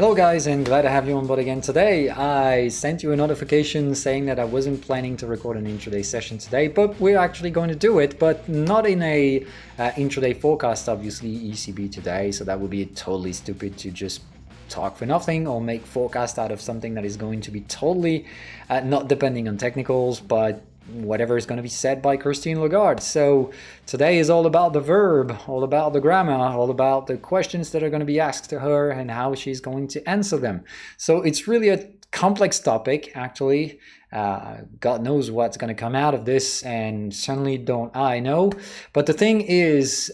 Hello guys, and glad to have you on board again today. I sent you a notification saying that I wasn't planning to record an intraday session today, but we're actually going to do it, but not in a intraday forecast, obviously ECB today, so that would be totally stupid to just talk for nothing or make forecast out of something that is going to be totally not depending on technicals, but whatever is going to be said by Christine Lagarde. So today is all about the verb, all about the grammar, all about the questions that are going to be asked to her and how she's going to answer them. So it's really a complex topic, actually. God knows what's going to come out of this, and certainly don't I know. But the thing is,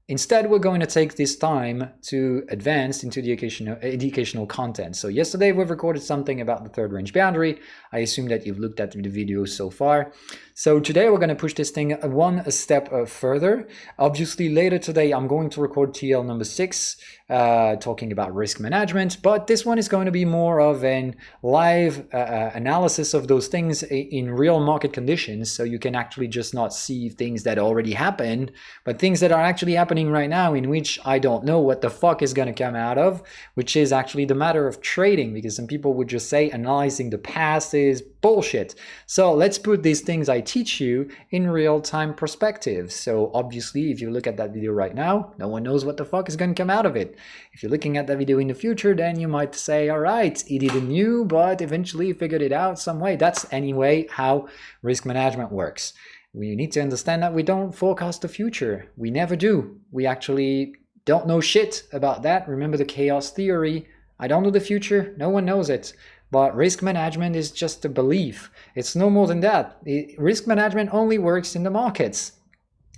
instead, we're going to take this time to advance into the educational content. So yesterday we've recorded something about the third range boundary. I assume that you've looked at the videos so far. So today we're going to push this thing one step further. Obviously later today I'm going to record TL number 6, talking about risk management, but this one is going to be more of an live analysis of those things in real market conditions, so you can actually just not see things that already happened, but things that are actually happening right now in which I don't know what the fuck is going to come out of, which is actually the matter of trading, because some people would just say analyzing the past is bullshit. So let's put these things I teach you in real-time perspective. So obviously if you look at that video right now, no one knows what the fuck is going to come out of it. If you're looking at that video in the future, then you might say, all right, he didn't knew, but eventually he figured it out some way. That's anyway how risk management works. We need to understand that we don't forecast the future. We never do. We actually don't know shit about that. Remember the chaos theory? I don't know the future. No one knows it. But risk management is just a belief. It's no more than that. Risk management only works in the markets.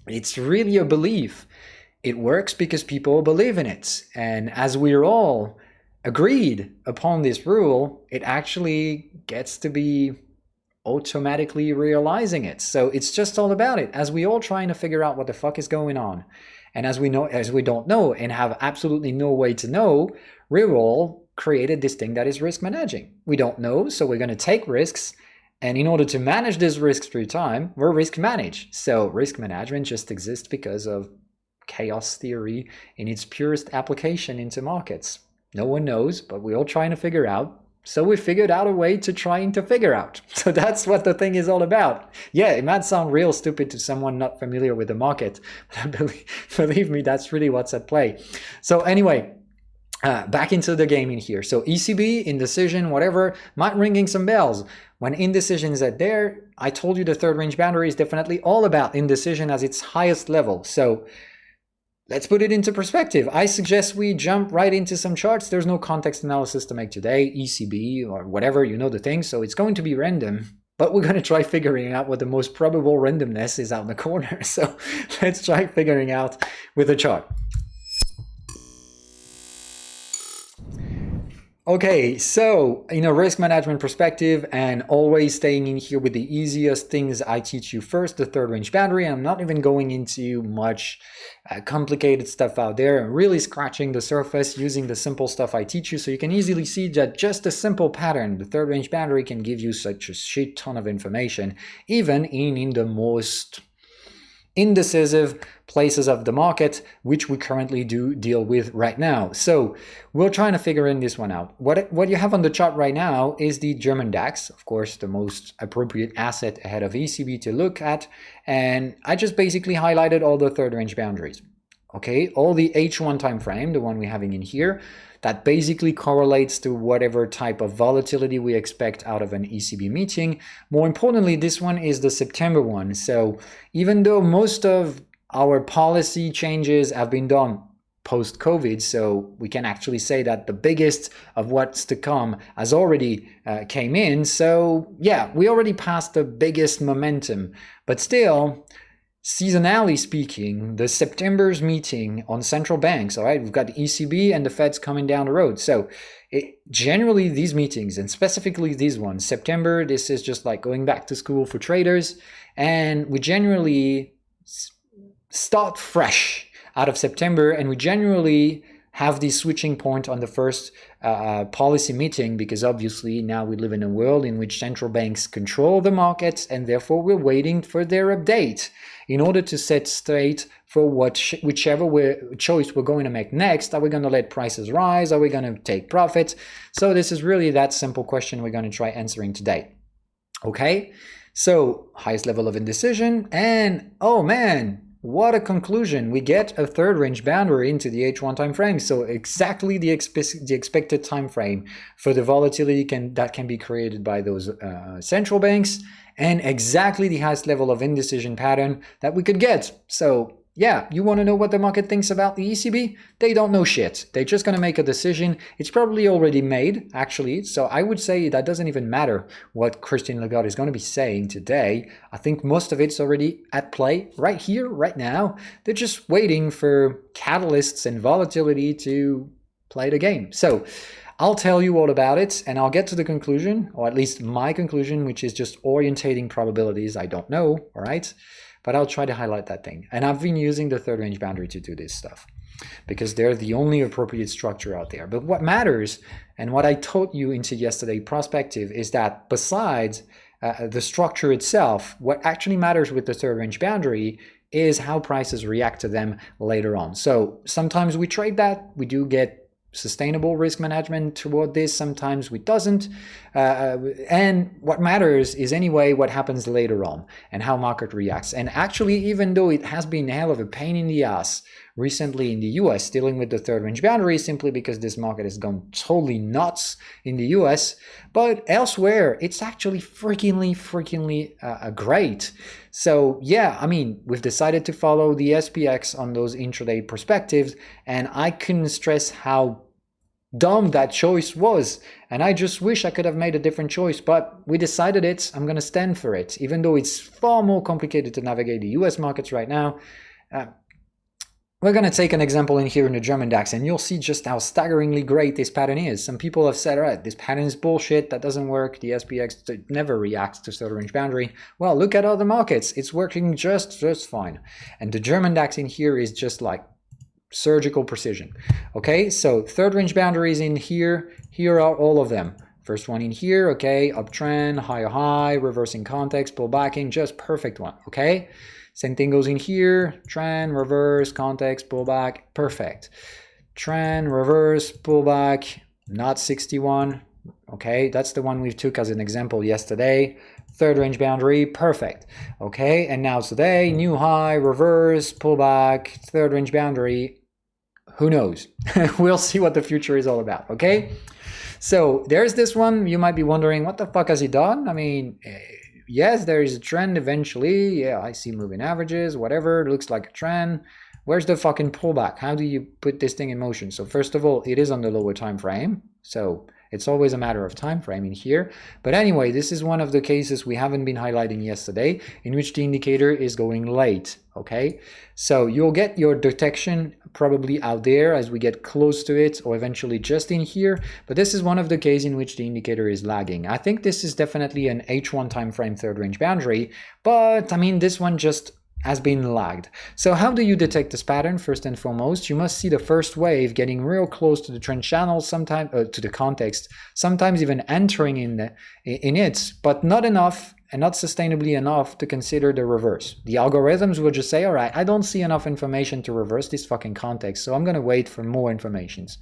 It's really a belief. It works because people believe in it. And as we're all agreed upon this rule, it actually gets to be automatically realizing it. So it's just all about it. As we all trying to figure out what the fuck is going on. And as we don't know and have absolutely no way to know, we're all created this thing that is risk managing. We don't know, so we're going to take risks, and in order to manage these risks through time, we're risk manage. So risk management just exists because of chaos theory in its purest application into markets. No one knows, but we're all trying to figure out. So we figured out a way to trying to figure out. So that's what the thing is all about. Yeah, it might sound real stupid to someone not familiar with the market, but believe me, that's really what's at play. So anyway, back into the game in here. So ECB, indecision, whatever, might ringing some bells. When indecision is at there, I told you the third range boundary is definitely all about indecision as its highest level. So let's put it into perspective. I suggest we jump right into some charts. There's no context analysis to make today, ECB or whatever, you know the thing. So it's going to be random, but we're going to try figuring out what the most probable randomness is out in the corner. So let's try figuring out with a chart. Okay, so in a risk management perspective, and always staying in here with the easiest things I teach you first, the third range boundary. I'm not even going into much complicated stuff out there. I'm really scratching the surface using the simple stuff I teach you, so you can easily see that just a simple pattern, the third range boundary, can give you such a shit ton of information, even in the most indecisive places of the market, which we currently do deal with right now. So we're trying to figure in this one out. What you have on the chart right now is the German DAX, of course, the most appropriate asset ahead of ECB to look at. And I just basically highlighted all the third range boundaries. Okay, all the H1 time frame, the one we're having in here, that basically correlates to whatever type of volatility we expect out of an ECB meeting. More importantly, this one is the September one. So even though most of our policy changes have been done post-COVID, so we can actually say that the biggest of what's to come has already came in. So yeah, we already passed the biggest momentum, but still, seasonally speaking, the September's meeting on central banks, all right, we've got the ECB and the Fed's coming down the road. So generally these meetings, and specifically these ones, September, this is just like going back to school for traders, and we generally start fresh out of September, and we generally have this switching point on the first policy meeting, because obviously now we live in a world in which central banks control the markets, and therefore we're waiting for their update in order to set straight for whichever choice we're going to make next. Are we going to let prices rise? Are we going to take profits? So this is really that simple question we're going to try answering today. Okay, so highest level of indecision, and oh man, what a conclusion. We get a third range boundary into the H1 time frame. So exactly the expected time frame for the volatility that can be created by those central banks, and exactly the highest level of indecision pattern that we could get. So yeah, you want to know what the market thinks about the ECB? They don't know shit. They're just going to make a decision. It's probably already made, actually. So I would say that doesn't even matter what Christine Lagarde is going to be saying today. I think most of it's already at play right here, right now. They're just waiting for catalysts and volatility to play the game. So I'll tell you all about it, and I'll get to the conclusion, or at least my conclusion, which is just orientating probabilities. I don't know, all right? But I'll try to highlight that thing. And I've been using the third range boundary to do this stuff because they're the only appropriate structure out there. But what matters, and what I taught you into yesterday prospective, is that besides the structure itself, what actually matters with the third range boundary is how prices react to them later on. So sometimes we trade that, we do get sustainable risk management toward this, sometimes we doesn't, and what matters is anyway what happens later on and how market reacts. And actually, even though it has been a hell of a pain in the ass recently in the US dealing with the third range boundary, simply because this market has gone totally nuts in the US, but elsewhere it's actually freakingly great. So yeah, I mean, we've decided to follow the SPX on those intraday perspectives, and I couldn't stress how dumb that choice was, and I just wish I could have made a different choice, but we decided it. I'm going to stand for it, even though it's far more complicated to navigate the US markets right now. We're going to take an example in here in the German DAX, and you'll see just how staggeringly great this pattern is. Some people have said, all right, this pattern is bullshit, that doesn't work, the SPX never reacts to third range boundary. Well, look at other markets, it's working just fine. And the German DAX in here is just like surgical precision. Okay, so third range boundaries in here are all of them. First one in here, okay, uptrend, higher high, reversing context, pullbacking, just perfect one, okay? Same thing goes in here, trend, reverse, context, pullback, perfect. Trend, reverse, pullback, not 61, okay? That's the one we took as an example yesterday. Third range boundary, perfect, okay? And now today, new high, reverse, pullback, third range boundary, who knows? We'll see what the future is all about, okay? So there's this one. You might be wondering, what the fuck has he done? I mean, yes, there is a trend eventually. Yeah, I see moving averages, whatever. It looks like a trend. Where's the fucking pullback? How do you put this thing in motion? So first of all, it is on the lower time frame. So it's always a matter of time frame in here. But anyway, this is one of the cases we haven't been highlighting yesterday in which the indicator is going late, okay? So you'll get your detection probably out there as we get close to it, or eventually just in here. But this is one of the cases in which the indicator is lagging. I think this is definitely an H1 time frame third range boundary, but I mean, this one just has been lagged. So how do you detect this pattern? First and foremost, you must see the first wave getting real close to the trend channel, sometimes to the context, sometimes even entering in it, but not enough and not sustainably enough to consider the reverse. The algorithms will just say, all right, I don't see enough information to reverse this fucking context, so I'm going to wait for more informations.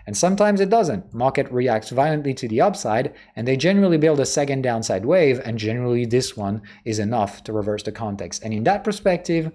And sometimes it doesn't. Market reacts violently to the upside, and they generally build a second downside wave, and generally this one is enough to reverse the context. And in that perspective,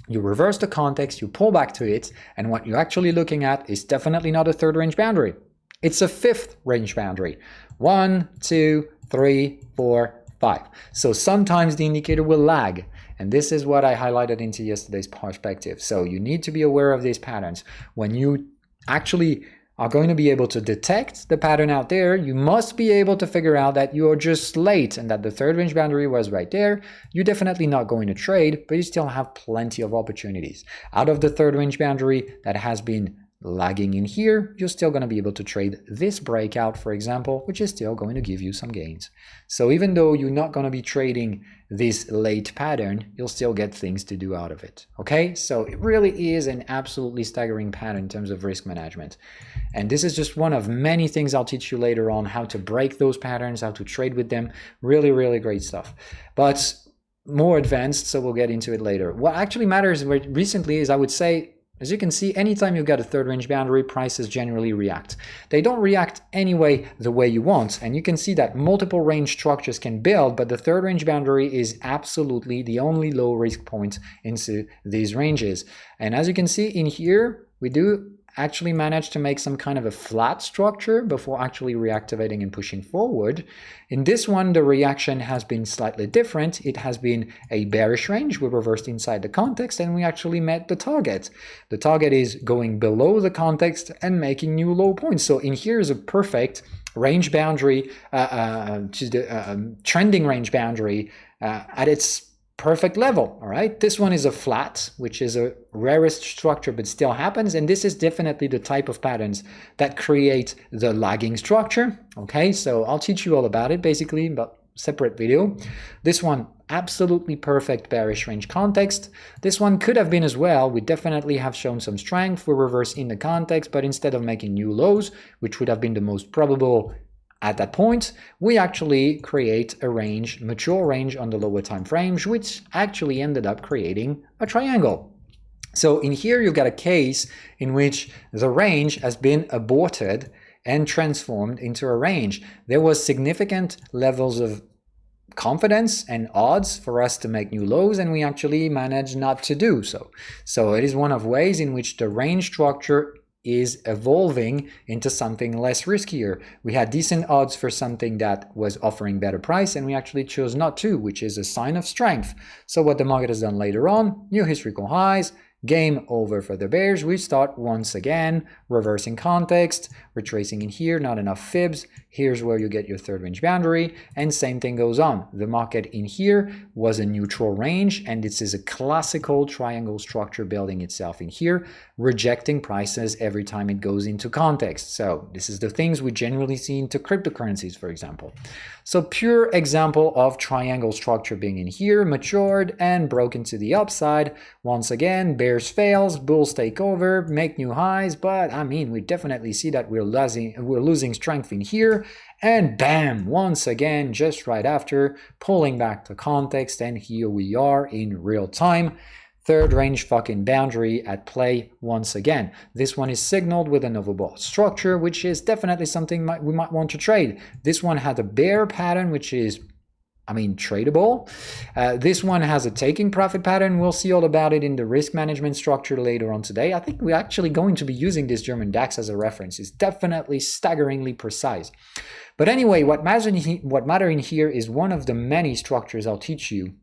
you reverse the context, you pull back to it, and what you're actually looking at is definitely not a third range boundary. It's a fifth range boundary. 1, 2, 3, 4, 5. So sometimes the indicator will lag. And this is what I highlighted into yesterday's perspective. So you need to be aware of these patterns. When you actually are going to be able to detect the pattern out there, you must be able to figure out that you are just late and that the third range boundary was right there. You're definitely not going to trade, but you still have plenty of opportunities. Out of the third range boundary that has been lagging in here, you're still going to be able to trade this breakout, for example, which is still going to give you some gains. So even though you're not going to be trading this late pattern, you'll still get things to do out of it. Okay, so it really is an absolutely staggering pattern in terms of risk management. And this is just one of many things I'll teach you later on, how to break those patterns, how to trade with them. Really, really great stuff. But more advanced, so we'll get into it later. What actually matters recently is, I would say, as you can see, anytime you've got a third range boundary, prices generally react. They don't react anyway the way you want, and you can see that multiple range structures can build, but the third range boundary is absolutely the only low risk point into these ranges. And as you can see in here, we do actually manage to make some kind of a flat structure before actually reactivating and pushing forward. In this one, the reaction has been slightly different. It has been a bearish range. We reversed inside the context and we actually met the target. The target is going below the context and making new low points. So in here is a perfect range boundary, trending range boundary at its perfect level. All right, this one is a flat, which is a rarest structure but still happens, and this is definitely the type of patterns that create the lagging structure. Okay, so I'll teach you all about it basically, but separate video. This one, absolutely perfect bearish range context. This one could have been as well. We definitely have shown some strength. We reverse in the context, but instead of making new lows, which would have been the most probable at that point, we actually create a range, mature range on the lower time frames, which actually ended up creating a triangle. So in here, you've got a case in which the range has been aborted and transformed into a range. There was significant levels of confidence and odds for us to make new lows, and we actually managed not to do so. So it is one of ways in which the range structure is evolving into something less riskier. We had decent odds for something that was offering better price, and we actually chose not to, which is a sign of strength. So what the market has done later on, new historical highs, game over for the bears. We start once again reversing context, retracing in here, not enough fibs. Here's where you get your third range boundary, and same thing goes on. The market in here was a neutral range, and this is a classical triangle structure building itself in here, rejecting prices every time it goes into context. So this is the things we generally see into cryptocurrencies, for example. So pure example of triangle structure being in here, matured and broken to the upside. Once again, bears fails, bulls take over, make new highs, but I mean, we definitely see that we're losing strength in here, and bam, once again, just right after, pulling back to context, and here we are in real time. Third range fucking boundary at play once again. This one is signaled with an overbought structure, which is definitely something we might want to trade. This one had a bear pattern, which is, I mean, tradable. This one has a taking profit pattern. We'll see all about it in the risk management structure later on today. I think we're actually going to be using this German DAX as a reference. It's definitely staggeringly precise. But anyway, what matters in here is one of the many structures I'll teach you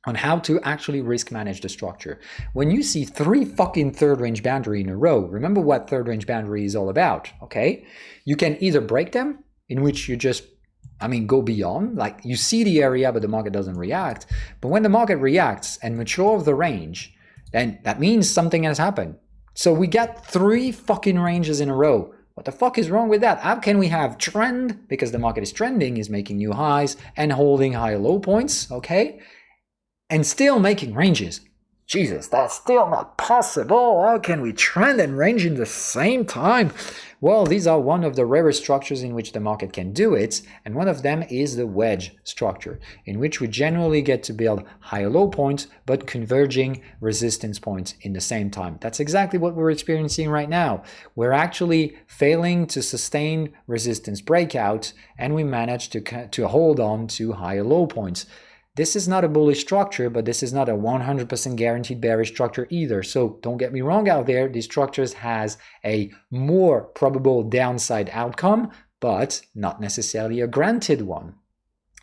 on how to actually risk manage the structure. When you see 3 fucking third range boundary in a row, remember what third range boundary is all about, okay? You can either break them, in which you just, go beyond, like you see the area but the market doesn't react. But when the market reacts and mature the range, then that means something has happened. So we got 3 fucking ranges in a row. What the fuck is wrong with that? How can we have trend, because the market is trending, is making new highs and holding high low points, okay? And still making ranges. Jesus, that's still not possible. How can we trend and range in the same time? Well, these are one of the rarest structures in which the market can do it, and one of them is the wedge structure, in which we generally get to build higher low points but converging resistance points in the same time. That's exactly what we're experiencing right now. We're actually failing to sustain resistance breakout, and we manage to hold on to higher low points. This is not a bullish structure, but this is not a 100% guaranteed bearish structure either. So don't get me wrong out there, these structures has a more probable downside outcome, but not necessarily a granted one.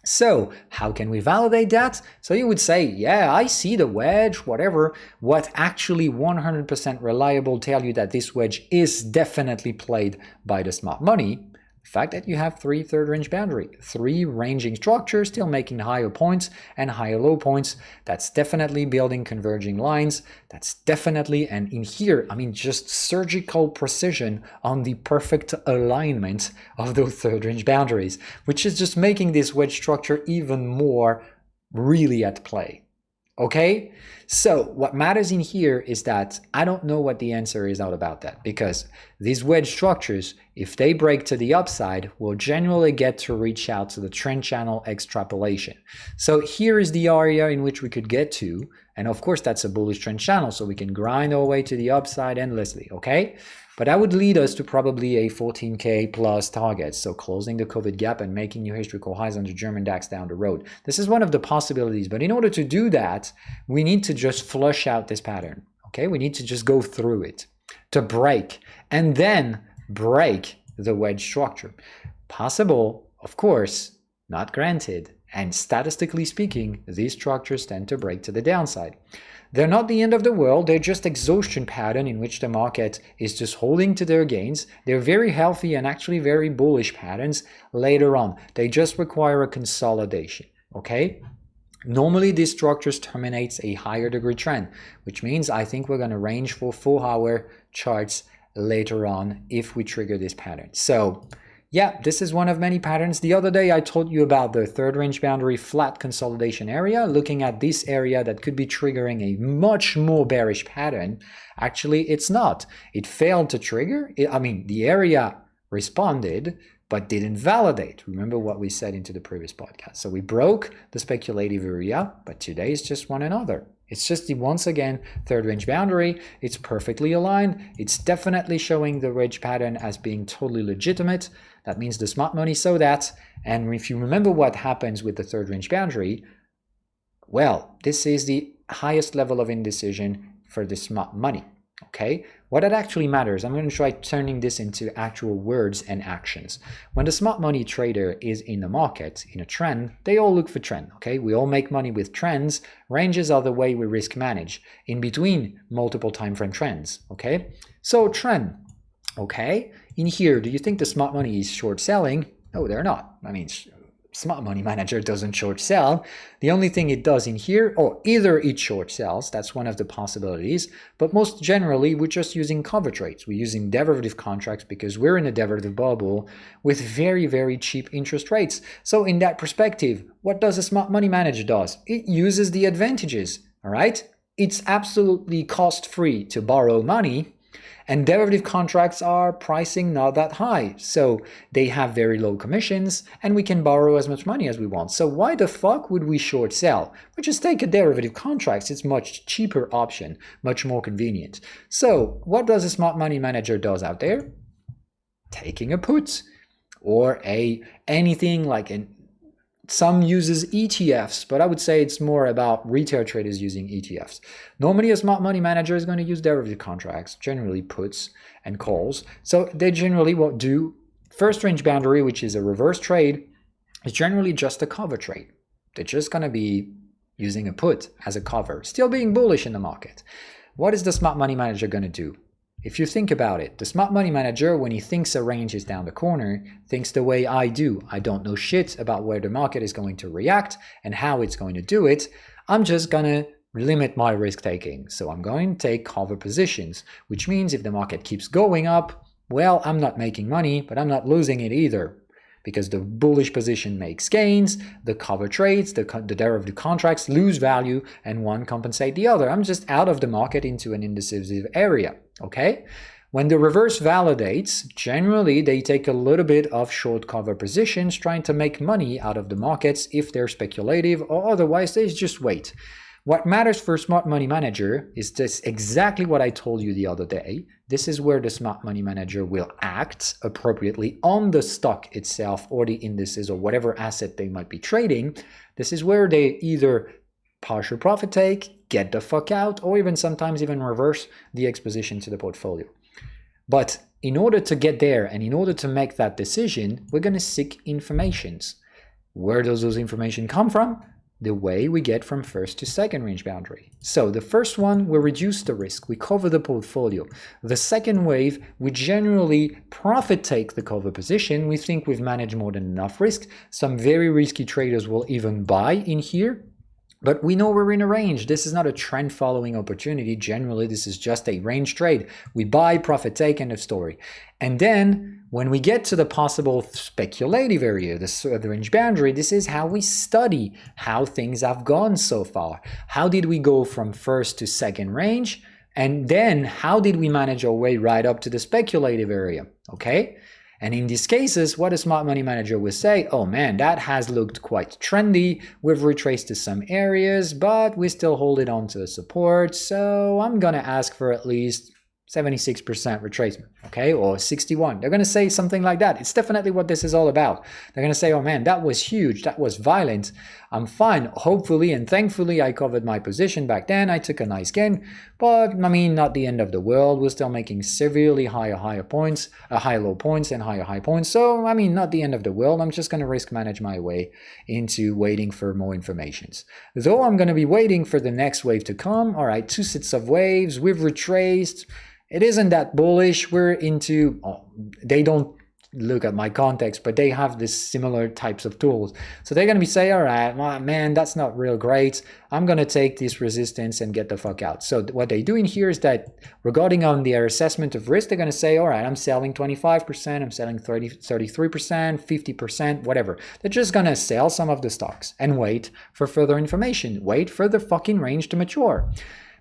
So how can we validate that? So you would say, yeah, I see the wedge, whatever. What actually 100% reliable tell you that this wedge is definitely played by the smart money? The fact that you have 3 third range boundary, 3 ranging structures still making higher points and higher low points, that's definitely building converging lines. That's definitely, and in here, I mean, just surgical precision on the perfect alignment of those third range boundaries, which is just making this wedge structure even more really at play. Okay, so what matters in here is that I don't know what the answer is out about that, because these wedge structures, if they break to the upside, will generally get to reach out to the trend channel extrapolation. So here is the area in which we could get to, and of course that's a bullish trend channel, so we can grind our way to the upside endlessly, okay? But that would lead us to probably a 14K plus target, so closing the COVID gap and making new historical highs on the German DAX down the road. This is one of the possibilities, but in order to do that, we need to just flush out this pattern, okay? We need to just go through it to break, and then break the wedge structure. Possible, of course, not granted, and statistically speaking, these structures tend to break to the downside. They're not the end of the world, they're just exhaustion pattern in which the market is just holding to their gains. They're very healthy and actually very bullish patterns later on. They just require a consolidation, okay? Normally these structures terminates a higher degree trend, which means I think we're going to range for 4-hour charts later on if we trigger this pattern. So yeah, this is one of many patterns. The other day I told you about the third range boundary flat consolidation area, looking at this area that could be triggering a much more bearish pattern. Actually, it's not. It failed to trigger. The area responded, but didn't validate. Remember what we said into the previous podcast. So we broke the speculative area, but today is just one another. It's just the, once again, third range boundary. It's perfectly aligned. It's definitely showing the wedge pattern as being totally legitimate. That means the smart money saw that. And if you remember what happens with the third range boundary, well, this is the highest level of indecision for the smart money. Okay, what that actually matters, I'm going to try turning this into actual words and actions. When the smart money trader is in the market, in a trend, they all look for trend, okay? We all make money with trends. Ranges are the way we risk manage in between multiple time frame trends, okay? So trend, okay? In here, do you think the smart money is short selling? No, they're not. I mean, smart money manager doesn't short sell. The only thing it does in here, or either it short sells, that's one of the possibilities, but most generally we're just using cover trades. We're using derivative contracts because we're in a derivative bubble with very, very cheap interest rates. So in that perspective, what does a smart money manager does? It uses the advantages, all right? It's absolutely cost-free to borrow money, and derivative contracts are pricing not that high, so they have very low commissions, and we can borrow as much money as we want. So why the fuck would we short sell? We just take a derivative contract. It's much cheaper option, much more convenient. So what does a smart money manager does out there? Taking a put, or anything like some uses ETFs, but I would say it's more about retail traders using ETFs. Normally, a smart money manager is going to use derivative contracts, generally puts and calls. So they generally will do first range boundary, which is a reverse trade, is generally just a cover trade. They're just going to be using a put as a cover, still being bullish in the market. What is the smart money manager going to do? If you think about it, the smart money manager, when he thinks a range is down the corner, thinks the way I do. I don't know shit about where the market is going to react and how it's going to do it. I'm just going to limit my risk taking. So I'm going to take cover positions, which means if the market keeps going up, well, I'm not making money, but I'm not losing it either. Because the bullish position makes gains, the cover trades, the derivative contracts lose value, and one compensate the other. I'm just out of the market into an indecisive area, okay? When the reverse validates, generally they take a little bit of short cover positions trying to make money out of the markets if they're speculative, or otherwise they just wait. What matters for smart money manager is this exactly what I told you the other day. This is where the smart money manager will act appropriately on the stock itself or the indices or whatever asset they might be trading. This is where they either partial profit take, get the fuck out, or even sometimes even reverse the exposition to the portfolio. But in order to get there and in order to make that decision, we're going to seek informations. Where does those information come from? the way we get from first to second range boundary. So the first one, we reduce the risk, we cover the portfolio. The second wave, we generally profit take the cover position. We think we've managed more than enough risk. Some very risky traders will even buy in here. But we know we're in a range. This is not a trend following opportunity. Generally, this is just a range trade. We buy, profit take, end of story. And then when we get to the possible speculative area, the range boundary, this is how we study how things have gone so far. How did we go from first to second range? And then how did we manage our way right up to the speculative area? Okay? And in these cases, what a smart money manager will say, oh man, that has looked quite trendy. We've retraced to some areas, but we still hold it on to the support. So I'm going to ask for at least 76% retracement, okay, or 61. They're going to say something like that. It's definitely what this is all about. They're going to say, oh man, that was huge, that was violent. I'm fine. Hopefully and thankfully I covered my position back then. I took a nice gain, but I mean, not the end of the world. We're still making severely higher points, high low points and high points. So I mean, not the end of the world. I'm just going to risk manage my way into waiting for more informations. Though I'm going to be waiting for the next wave to come. All right, 2 sets of waves. We've retraced. It isn't that bullish. We're into, they don't look at my context, but they have this similar types of tools. So they're going to be saying, all right, man, that's not real great. I'm going to take this resistance and get the fuck out. So what they're doing here is that regarding on their assessment of risk, they're going to say, all right, I'm selling 25%, I'm selling 33%, 50%, whatever. They're just going to sell some of the stocks and wait for further information. Wait for the fucking range to mature.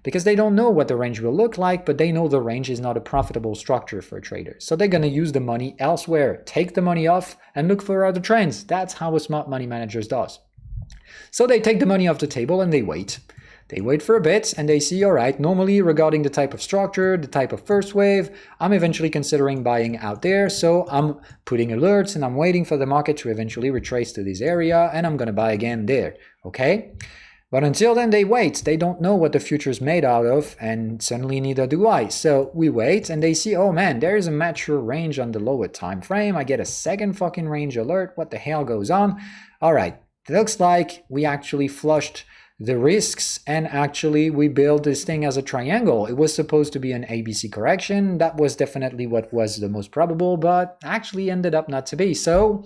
Because they don't know what the range will look like, but they know the range is not a profitable structure for traders. So they're going to use the money elsewhere, take the money off, and look for other trends. That's how a smart money manager does. So they take the money off the table and they wait. They wait for a bit and they see, all right, normally regarding the type of structure, the type of first wave, I'm eventually considering buying out there. So I'm putting alerts and I'm waiting for the market to eventually retrace to this area and I'm going to buy again there. Okay? But until then, they wait. They don't know what the future is made out of, and suddenly neither do I. So we wait, and they see, oh man, there is a mature range on the lower time frame. I get a second fucking range alert. What the hell goes on? All right, it looks like we actually flushed the risks, and actually we built this thing as a triangle. It was supposed to be an ABC correction. That was definitely what was the most probable, but actually ended up not to be. So,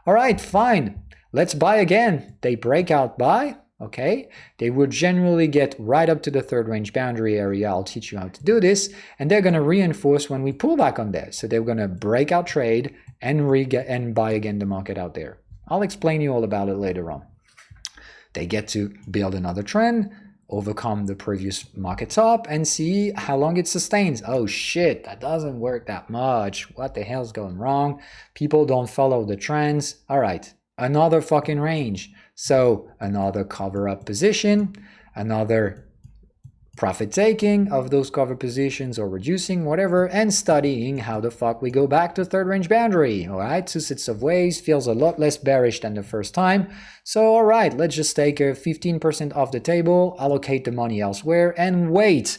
all right, fine. Let's buy again. They break out buy. Okay, they would generally get right up to the third range boundary area. I'll teach you how to do this, and they're going to reinforce when we pull back on there. So they're going to break out trade and buy again the market out there. I'll explain you all about it later on. They get to build another trend, overcome the previous market top, and see how long it sustains. Oh shit, that doesn't work that much. What the hell's going wrong? People don't follow the trends. All right, another fucking range. So another cover up position, another profit taking of those cover positions or reducing, whatever, and studying how the fuck we go back to third range boundary. All right, 2 sets of waves, feels a lot less bearish than the first time. So all right, let's just take a 15% off the table, allocate the money elsewhere, and wait.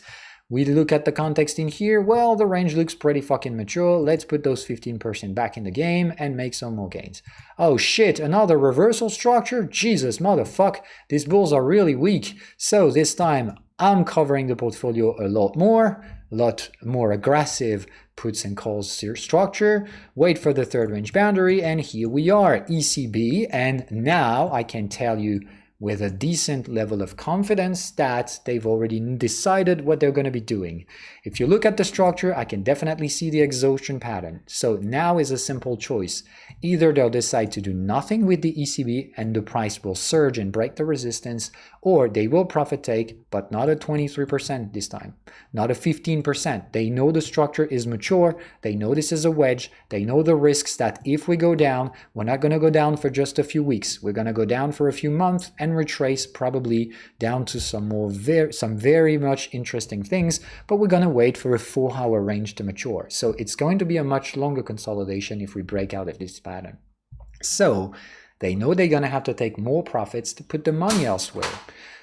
We look at the context in here, well, the range looks pretty fucking mature. Let's put those 15% back in the game and make some more gains. Oh shit, another reversal structure? Jesus, motherfuck, these bulls are really weak. So this time, I'm covering the portfolio a lot more aggressive puts and calls structure. Wait for the third range boundary, and here we are, ECB, and now I can tell you with a decent level of confidence that they've already decided what they're going to be doing. If you look at the structure, I can definitely see the exhaustion pattern. So now is a simple choice. Either they'll decide to do nothing with the ECB and the price will surge and break the resistance, or they will profit take, but not at 23% this time, not at 15%. They know the structure is mature, they know this is a wedge, they know the risks that if we go down, we're not going to go down for just a few weeks, we're going to go down for a few months and retrace probably down to some very much interesting things, but we're going to wait for a 4-hour range to mature. So it's going to be a much longer consolidation if we break out of this pattern. So they know they're going to have to take more profits to put the money elsewhere.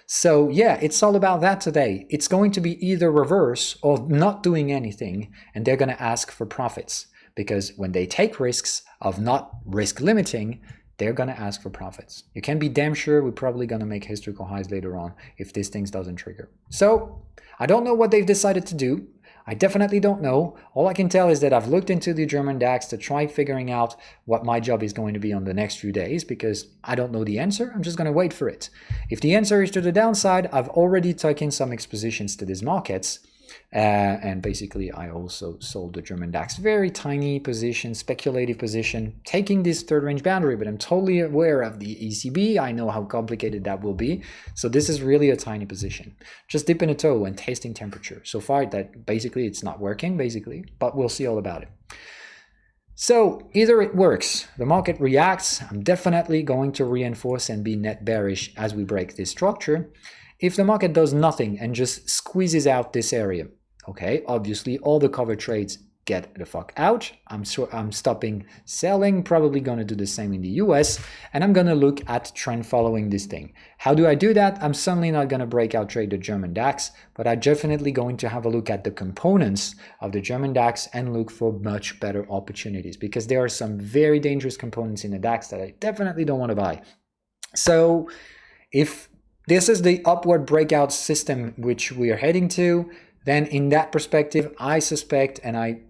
So yeah, it's all about that today. It's going to be either reverse or not doing anything, and they're going to ask for profits. Because when they take risks of not risk limiting, they're going to ask for profits. You can be damn sure we're probably going to make historical highs later on if this thing doesn't trigger. So I don't know what they've decided to do. I definitely don't know. All I can tell is that I've looked into the German DAX to try figuring out what my job is going to be on the next few days, because I don't know the answer. I'm just going to wait for it. If the answer is to the downside, I've already taken some expositions to these markets. And basically, I also sold the German DAX. Very tiny position, speculative position, taking this third range boundary, but I'm totally aware of the ECB. I know how complicated that will be. So this is really a tiny position. Just dipping a toe and tasting temperature. So far, that basically it's not working, but we'll see all about it. So either it works, the market reacts. I'm definitely going to reinforce and be net bearish as we break this structure. If the market does nothing and just squeezes out this area, okay, obviously all the cover trades get the fuck out. I'm stopping selling, probably going to do the same in the US, and I'm going to look at trend following this thing. How do I do that? I'm certainly not going to breakout trade the German DAX, but I'm definitely going to have a look at the components of the German DAX and look for much better opportunities, because there are some very dangerous components in the DAX that I definitely don't want to buy. So if this is the upward breakout system which we are heading to, then in that perspective, I suspect, and I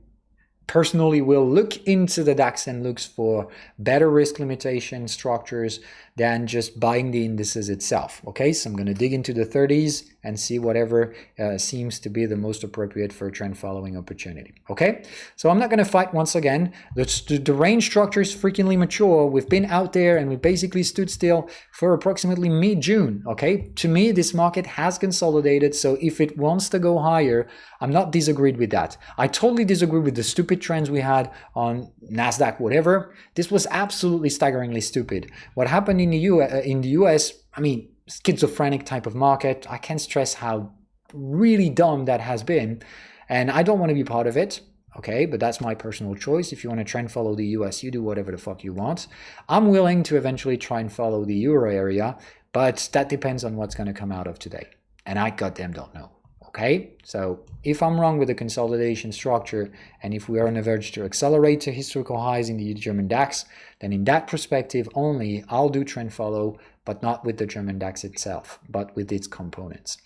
personally will look into the DAX and looks for better risk limitation structures than just buying the indices itself. Okay, so I'm going to dig into the 30s and see whatever seems to be the most appropriate for a trend following opportunity. Okay, so I'm not going to fight once again. The range structure is freakingly mature. We've been out there and we basically stood still for approximately mid-June. Okay, to me, this market has consolidated. So if it wants to go higher, I'm not disagreed with that. I totally disagree with the stupid trends we had on NASDAQ, whatever. This was absolutely staggeringly stupid. What happened in the US, I mean, schizophrenic type of market. I can't stress how really dumb that has been, and I don't want to be part of it. Okay, but that's my personal choice. If you want to trend follow the US, you do whatever the fuck you want. I'm willing to eventually try and follow the Euro area, but that depends on what's going to come out of today, and I goddamn don't know. Okay, so if I'm wrong with the consolidation structure, and if we are on the verge to accelerate to historical highs in the German DAX, then in that perspective only, I'll do trend follow, but not with the German DAX itself, but with its components.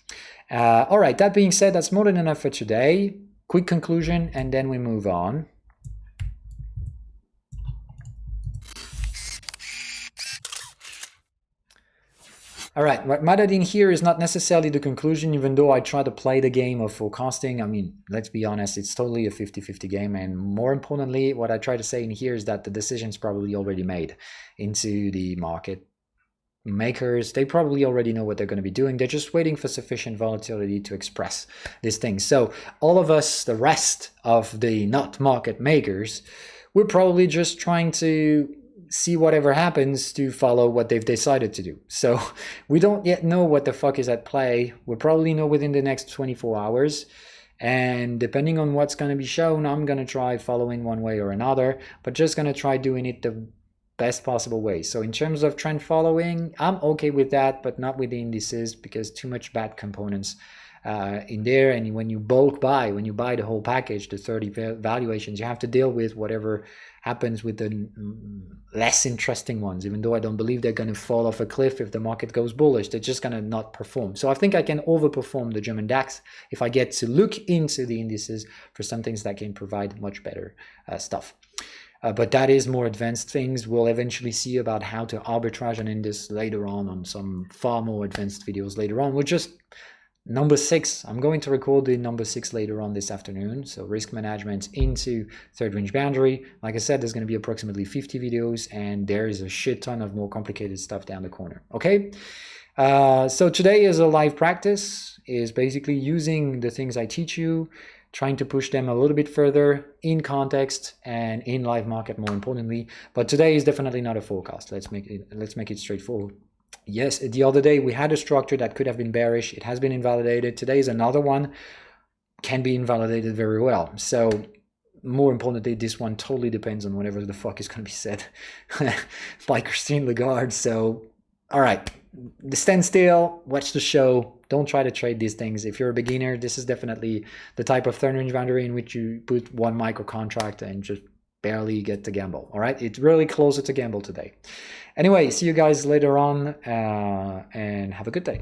All right, that being said, that's more than enough for today. Quick conclusion, and then we move on. All right, what mattered in here is not necessarily the conclusion, even though I try to play the game of forecasting. I mean, let's be honest, it's totally a 50-50 game. And more importantly, what I try to say in here is that the decision's probably already made into the market makers. They probably already know what they're going to be doing. They're just waiting for sufficient volatility to express this thing. So all of us, the rest of the not market makers, we're probably just trying to see whatever happens to follow what they've decided to do. So we don't yet know what the fuck is at play. We'll probably know within the next 24 hours. And depending on what's going to be shown, I'm going to try following one way or another, but just going to try doing it the best possible way. So in terms of trend following, I'm okay with that, but not with the indices, because too much bad components in there. And when you bulk buy, when you buy the whole package, the 30 valuations, you have to deal with whatever happens with the less interesting ones. Even though I don't believe they're going to fall off a cliff if the market goes bullish, they're just going to not perform. So I think I can overperform the German DAX if I get to look into the indices for some things that can provide much better stuff. But that is more advanced things. We'll eventually see about how to arbitrage an index later on some far more advanced videos later on. We're just number 6. I'm going to record the number 6 later on this afternoon. So risk management into third range boundary. Like I said, there's going to be approximately 50 videos, and there is a shit ton of more complicated stuff down the corner. Okay. So today is a live practice, is basically using the things I teach you, trying to push them a little bit further in context and in live market, more importantly. But today is definitely not a forecast. Let's make it straightforward. Yes, the other day we had a structure that could have been bearish. It has been invalidated. Today is another one, can be invalidated very well. So more importantly, this one totally depends on whatever the fuck is going to be said by Christine Lagarde. So, all right, stand still, watch the show. Don't try to trade these things. If you're a beginner, this is definitely the type of third range boundary in which you put one micro contract and just barely get to gamble. All right, it's really closer to gamble today. Anyway, see you guys later on, and have a good day.